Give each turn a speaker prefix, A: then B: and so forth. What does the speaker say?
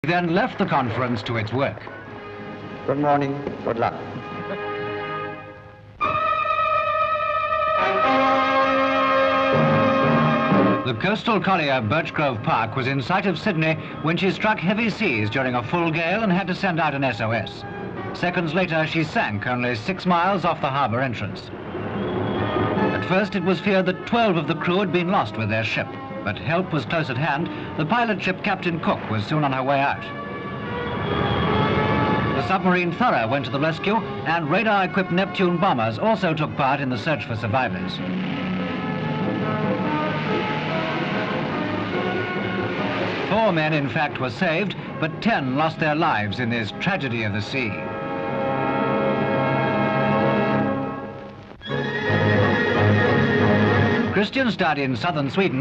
A: then left the conference to its work.
B: Good morning. Good luck.
A: The coastal collier Birchgrove Park was in sight of Sydney when she struck heavy seas during a full gale and had to send out an SOS. Seconds later, she sank only 6 miles off the harbour entrance. At first, it was feared that 12 of the crew had been lost with their ship, but help was close at hand. The pilot ship Captain Cook was soon on her way out. The submarine Thorough went to the rescue, and radar-equipped Neptune bombers also took part in the search for survivors. Four men, in fact, were saved, but 10 lost their lives in this tragedy of the sea. Christian studied in southern Sweden.